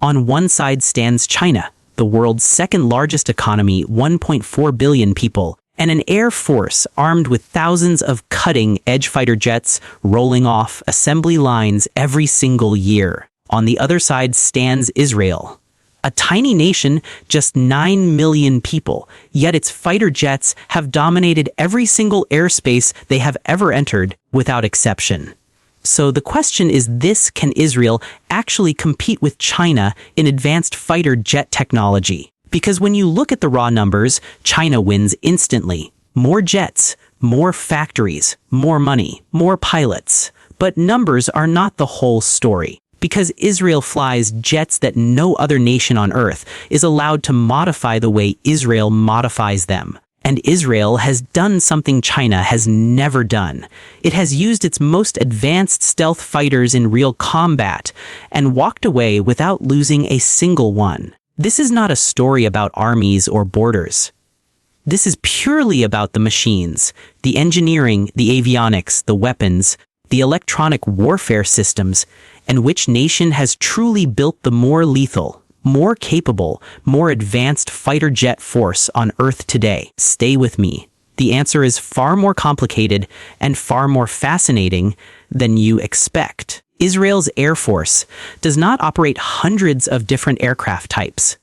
On one side stands China, the world's second largest economy, 1.4 billion people, and an air force armed with thousands of cutting-edge fighter jets rolling off assembly lines every single year. On the other side stands Israel, a tiny nation, just 9 million people, yet its fighter jets have dominated every single airspace they have ever entered, without exception. So the question is this: can Israel actually compete with China in advanced fighter jet technology? Because when you look at the raw numbers, China wins instantly. More jets, more factories, more money, more pilots. But numbers are not the whole story. Because Israel flies jets that no other nation on Earth is allowed to modify the way Israel modifies them. And Israel has done something China has never done. It has used its most advanced stealth fighters in real combat and walked away without losing a single one. This is not a story about armies or borders. This is purely about the machines, the engineering, the avionics, the weapons, the electronic warfare systems, and which nation has truly built the more lethal, more capable, more advanced fighter jet force on Earth today. Stay with me. The answer is far more complicated and far more fascinating than you expect. Israel's Air Force does not operate hundreds of different aircraft types.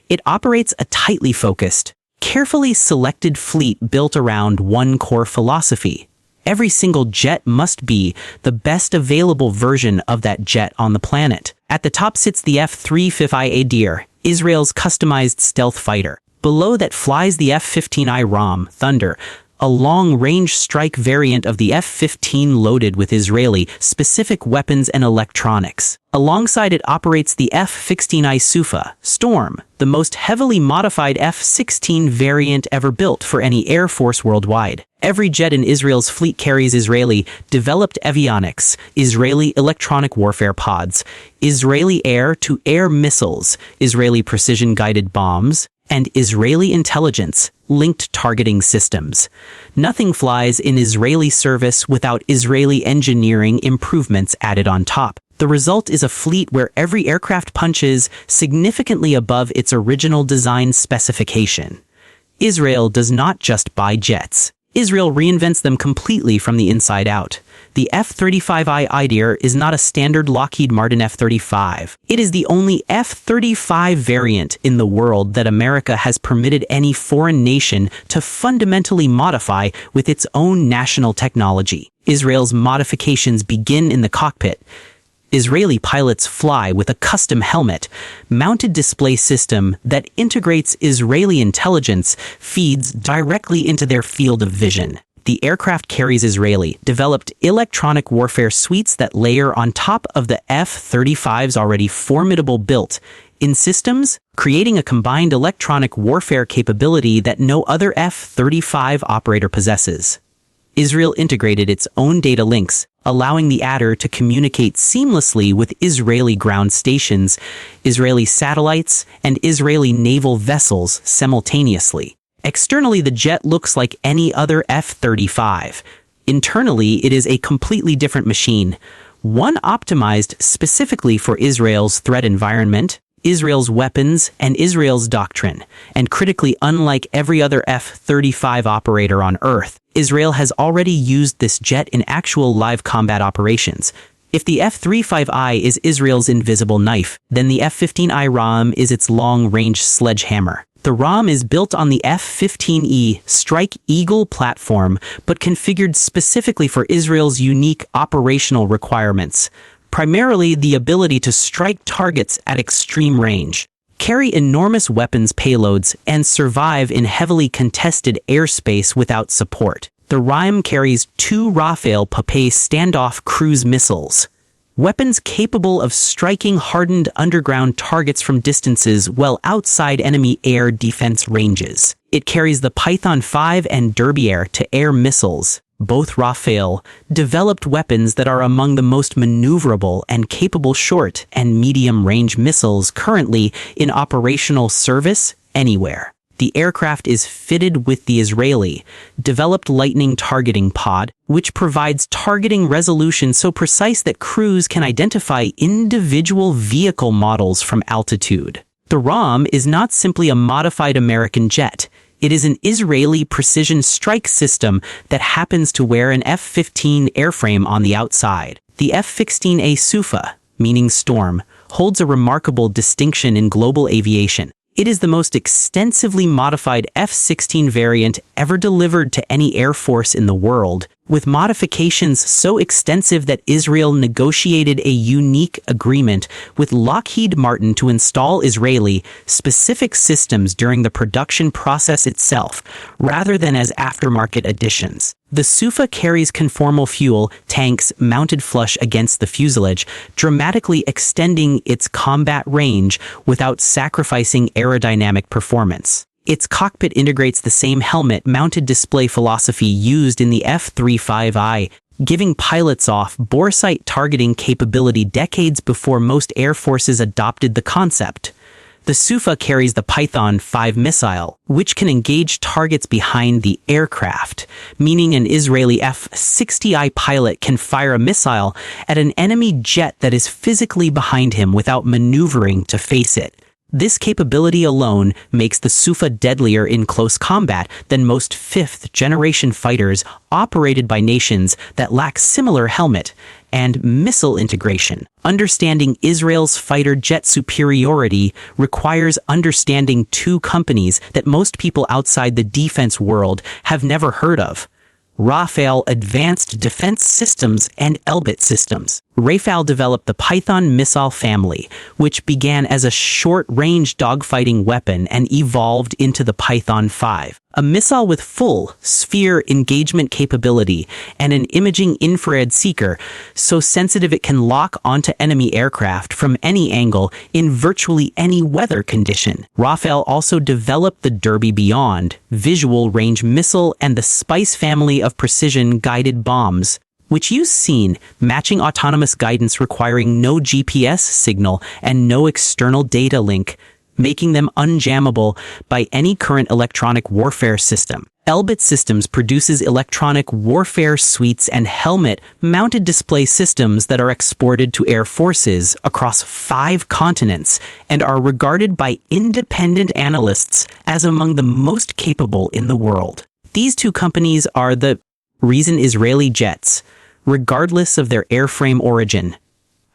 It operates a tightly focused, carefully selected fleet built around one core philosophy. Every single jet must be the best available version of that jet on the planet. At the top sits the F-35i Adir, Israel's customized stealth fighter. Below that flies the F-15i Ram, Thunder, a long-range strike variant of the F-15 loaded with Israeli-specific weapons and electronics. Alongside it operates the F-16i Sufa, Storm, the most heavily modified F-16 variant ever built for any air force worldwide. Every jet in Israel's fleet carries Israeli-developed avionics, Israeli electronic warfare pods, Israeli air-to-air missiles, Israeli precision-guided bombs, and Israeli intelligence-linked targeting systems. Nothing flies in Israeli service without Israeli engineering improvements added on top. The result is a fleet where every aircraft punches significantly above its original design specification. Israel does not just buy jets. Israel reinvents them completely from the inside out. The F-35i Adir is not a standard Lockheed Martin F-35. It is the only F-35 variant in the world that America has permitted any foreign nation to fundamentally modify with its own national technology. Israel's modifications begin in the cockpit. Israeli pilots fly with a custom helmet-mounted display system that integrates Israeli intelligence feeds directly into their field of vision. The aircraft carries Israeli-developed electronic warfare suites that layer on top of the F-35's already formidable built-in systems, creating a combined electronic warfare capability that no other F-35 operator possesses. Israel integrated its own data links, allowing the Adir to communicate seamlessly with Israeli ground stations, Israeli satellites, and Israeli naval vessels simultaneously. Externally, the jet looks like any other F-35. Internally, it is a completely different machine, one optimized specifically for Israel's threat environment, Israel's weapons, and Israel's doctrine. And critically, unlike every other F-35 operator on Earth, Israel has already used this jet in actual live combat operations. If the F-35I is Israel's invisible knife, then the F-15I Ram is its long-range sledgehammer. The Ram is built on the F-15E Strike Eagle platform, but configured specifically for Israel's unique operational requirements, primarily the ability to strike targets at extreme range, carry enormous weapons payloads, and survive in heavily contested airspace without support. The Ram carries 2 Rafale Pape standoff cruise missiles, weapons capable of striking hardened underground targets from distances well outside enemy air defense ranges. It carries the Python 5 and Derby air-to-air missiles, both Rafale-developed weapons that are among the most maneuverable and capable short- and medium-range missiles currently in operational service anywhere. The aircraft is fitted with the Israeli-developed Lightning targeting pod, which provides targeting resolution so precise that crews can identify individual vehicle models from altitude. The RAM is not simply a modified American jet. It is an Israeli precision strike system that happens to wear an F-15 airframe on the outside. The F-15i Sufa, meaning storm, holds a remarkable distinction in global aviation. It is the most extensively modified F-16 variant ever delivered to any air force in the world, with modifications so extensive that Israel negotiated a unique agreement with Lockheed Martin to install Israeli-specific systems during the production process itself, rather than as aftermarket additions. The Sufa carries conformal fuel tanks mounted flush against the fuselage, dramatically extending its combat range without sacrificing aerodynamic performance. Its cockpit integrates the same helmet-mounted display philosophy used in the F-35i, giving pilots off-boresight targeting capability decades before most air forces adopted the concept. The Sufa carries the Python 5 missile, which can engage targets behind the aircraft, meaning an Israeli F-60i pilot can fire a missile at an enemy jet that is physically behind him without maneuvering to face it. This capability alone makes the Sufa deadlier in close combat than most fifth-generation fighters operated by nations that lack similar helmet and missile integration. Understanding Israel's fighter jet superiority requires understanding two companies that most people outside the defense world have never heard of: Rafael Advanced Defense Systems and Elbit Systems. Rafael developed the Python missile family, which began as a short-range dogfighting weapon and evolved into the Python 5, a missile with full sphere engagement capability and an imaging infrared seeker so sensitive it can lock onto enemy aircraft from any angle in virtually any weather condition. Rafael also developed the Derby Beyond visual range missile and the Spice family of precision-guided bombs, which you've seen, matching autonomous guidance requiring no GPS signal and no external data link, making them unjammable by any current electronic warfare system. Elbit Systems produces electronic warfare suites and helmet-mounted display systems that are exported to air forces across 5 continents and are regarded by independent analysts as among the most capable in the world. These two companies are the reason Israeli jets, regardless of their airframe origin,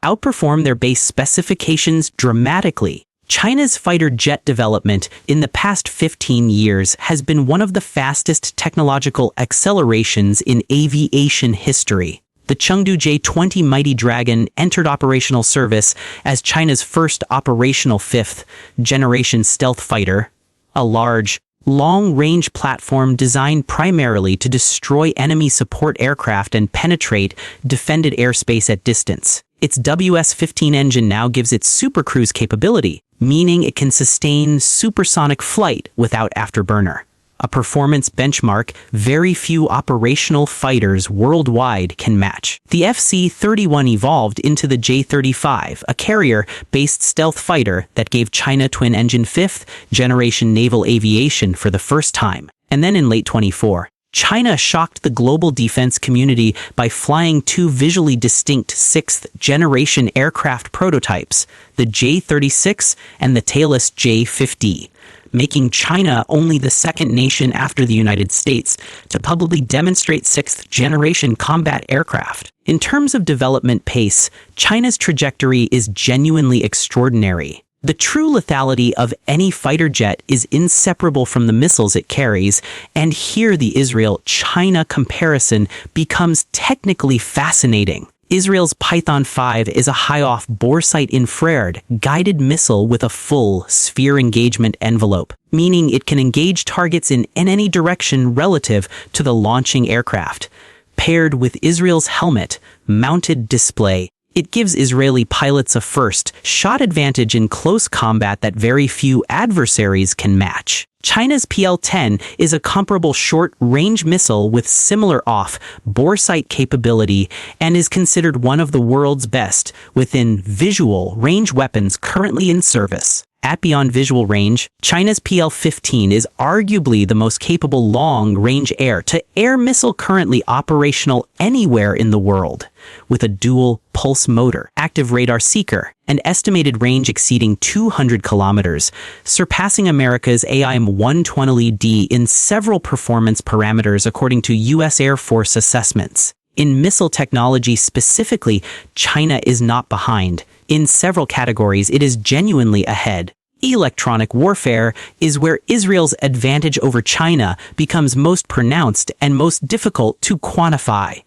outperform their base specifications dramatically. China's fighter jet development in the past 15 years has been one of the fastest technological accelerations in aviation history. The Chengdu J-20 Mighty Dragon entered operational service as China's first operational fifth-generation stealth fighter, a large, long-range platform designed primarily to destroy enemy support aircraft and penetrate defended airspace at distance. Its WS-15 engine now gives it supercruise capability, meaning it can sustain supersonic flight without afterburner, a performance benchmark very few operational fighters worldwide can match. The FC-31 evolved into the J-35, a carrier-based stealth fighter that gave China twin-engine fifth-generation naval aviation for the first time. And then in late 24, China shocked the global defense community by flying 2 visually distinct sixth-generation aircraft prototypes, the J-36 and the tailless J-50, making China only the second nation after the United States to publicly demonstrate sixth-generation combat aircraft. In terms of development pace, China's trajectory is genuinely extraordinary. The true lethality of any fighter jet is inseparable from the missiles it carries, and here the Israel-China comparison becomes technically fascinating. Israel's Python 5 is a high-off boresight infrared guided missile with a full sphere engagement envelope, meaning it can engage targets in any direction relative to the launching aircraft. Paired with Israel's helmet-mounted display, it gives Israeli pilots a first-shot advantage in close combat that very few adversaries can match. China's PL-10 is a comparable short-range missile with similar off-boresight capability and is considered one of the world's best within visual range weapons currently in service. At beyond visual range, China's PL-15 is arguably the most capable long-range air-to-air missile currently operational anywhere in the world, with a dual pulse motor, active radar seeker, and estimated range exceeding 200 kilometers, surpassing America's AIM-120D in several performance parameters according to U.S. Air Force assessments. In missile technology specifically, China is not behind. In several categories, it is genuinely ahead. Electronic warfare is where Israel's advantage over China becomes most pronounced and most difficult to quantify,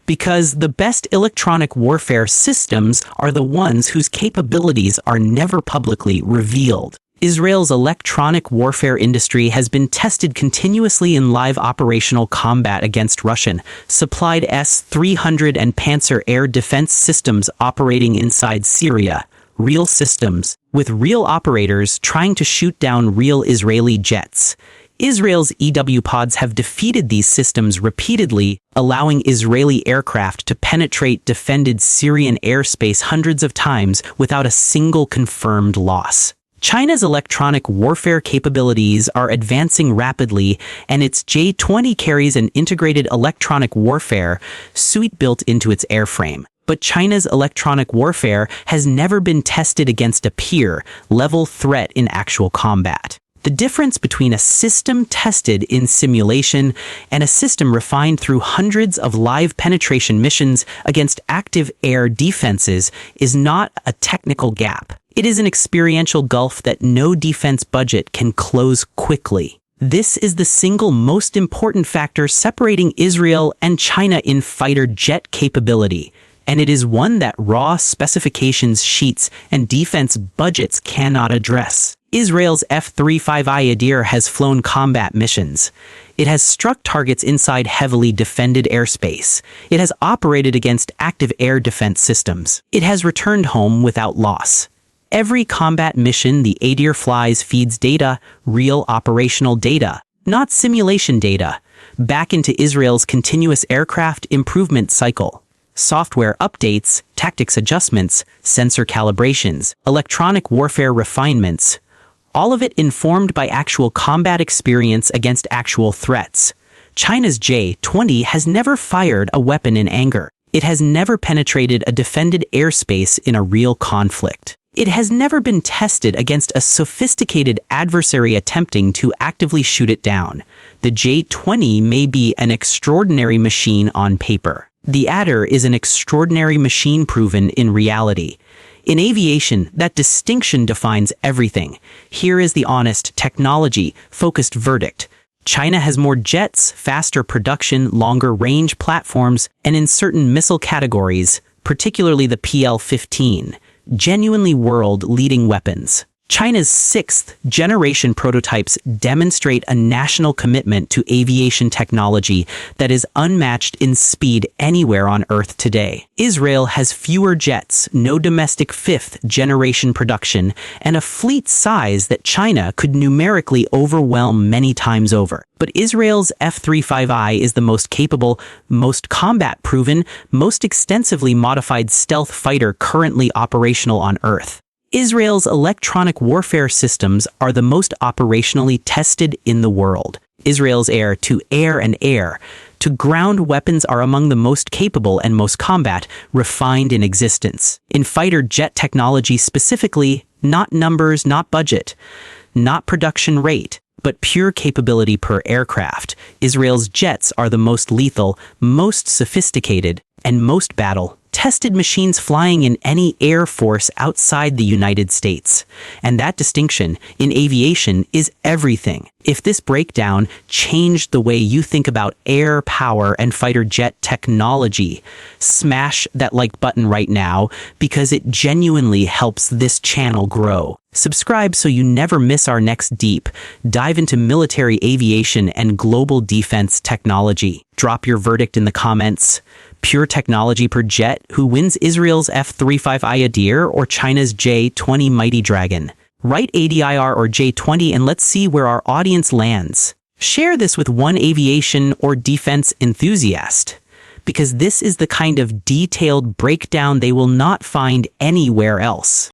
because the best electronic warfare systems are the ones whose capabilities are never publicly revealed. Israel's electronic warfare industry has been tested continuously in live operational combat against Russian-supplied S-300 and Panzer air defense systems operating inside Syria, real systems, with real operators trying to shoot down real Israeli jets. Israel's EW pods have defeated these systems repeatedly, allowing Israeli aircraft to penetrate defended Syrian airspace hundreds of times without a single confirmed loss. China's electronic warfare capabilities are advancing rapidly, and its J-20 carries an integrated electronic warfare suite built into its airframe. But China's electronic warfare has never been tested against a peer-level threat in actual combat. The difference between a system tested in simulation and a system refined through hundreds of live penetration missions against active air defenses is not a technical gap. It is an experiential gulf that no defense budget can close quickly. This is the single most important factor separating Israel and China in fighter jet capability, and it is one that raw specifications sheets and defense budgets cannot address. Israel's F-35i Adir has flown combat missions. It has struck targets inside heavily defended airspace. It has operated against active air defense systems. It has returned home without loss. Every combat mission the Adir flies feeds data, real operational data, not simulation data, back into Israel's continuous aircraft improvement cycle. Software updates, tactics adjustments, sensor calibrations, electronic warfare refinements, all of it informed by actual combat experience against actual threats. China's J-20 has never fired a weapon in anger. It has never penetrated a defended airspace in a real conflict. It has never been tested against a sophisticated adversary attempting to actively shoot it down. The J-20 may be an extraordinary machine on paper. The Adir is an extraordinary machine proven in reality. In aviation, that distinction defines everything. Here is the honest, technology-focused verdict. China has more jets, faster production, longer range platforms, and in certain missile categories, particularly the PL-15, genuinely world-leading weapons. China's sixth-generation prototypes demonstrate a national commitment to aviation technology that is unmatched in speed anywhere on Earth today. Israel has fewer jets, no domestic fifth-generation production, and a fleet size that China could numerically overwhelm many times over. But Israel's F-35i is the most capable, most combat-proven, most extensively modified stealth fighter currently operational on Earth. Israel's electronic warfare systems are the most operationally tested in the world. Israel's air-to-air and air-to-ground weapons are among the most capable and most combat-refined in existence. In fighter jet technology specifically, not numbers, not budget, not production rate, but pure capability per aircraft, Israel's jets are the most lethal, most sophisticated, and most battle-tested machines flying in any air force outside the United States. And that distinction in aviation is everything. If this breakdown changed the way you think about air power and fighter jet technology, smash that like button right now because it genuinely helps this channel grow. Subscribe so you never miss our next deep dive into military aviation and global defense technology. Drop your verdict in the comments. Pure technology per jet, who wins Israel's F-35i Adir or China's J-20 Mighty Dragon? Write ADIR or J-20 and let's see where our audience lands. Share this with one aviation or defense enthusiast, because this is the kind of detailed breakdown they will not find anywhere else.